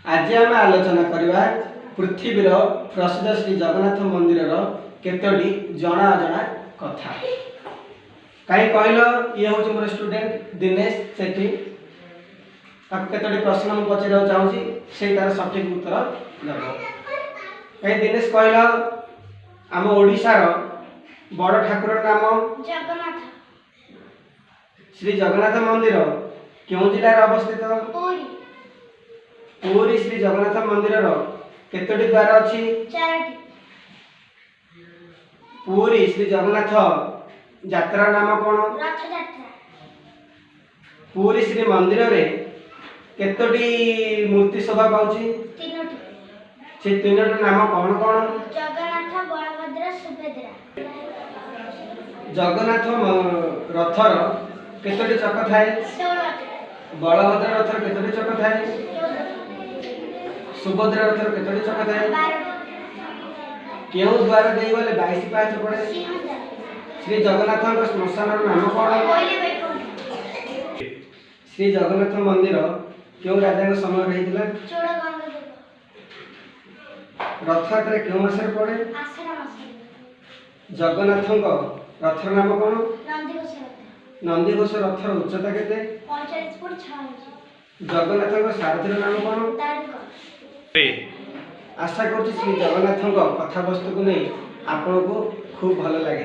आज आम आलोचना करवा पृथ्वीर प्रसिद्ध श्री जगन्नाथ मंदिर केतोटी जना अजना कथा। कहीं कहल ये हूँ मोर स्टूडेंट दिनेश सेठी केतोटी प्रश्न मुझे पचार चाहूँगी से तार सठिक उत्तर देव। कहीं दिनेश कहल आम ओडिशार बड़ ठाकुर नाम जगन्नाथ। श्री जगन्नाथ मंदिर क्यों जिलार अवस्थित? पुरी। पुरी श्री जगन्नाथ मंदिर केतोटी द्वार अच्छी? चारोटी। पुरी श्री जगन्नाथ यात्रा नाम कौन? रथ यात्रा। पुरी श्री मंदिर रे केतोटी मूर्ति शोभा पाउची? तीनोटी। से तीनोटी नाम कौन कौन? जगन्नाथ, बलभद्र, सुभद्रा। जगन्नाथ रथर केतोटी चक थाए? 16टी। बलभद्र रथर केतोटी चक थाए? 14टी। सुभद्रा रथर केतोटी चक थाए? 12टी। केउ द्वार दे गले 22 पाँच पड़े? सिंहद्वार। श्री जगन्नाथ श्मशान नाम कौन? कोइली वैकुंठ। श्री जगन्नाथ मंदिर क्यों राजा समय रही? चोड़गंगा देव। रथ यात्रा क्यों मासरे पड़े? आषाढ़ मास। जगन्नाथ रथर नाम कौन? नंदीघोष रथ। नंदीघोष रथर उच्चता केते? 45 फुट 6 इंच। जगन्नाथ सारथीर नाम कौन? तारिक। आशा करुँ श्री जगन्नाथ कथा वस्तु को नहीं आपको खूब भल लगे।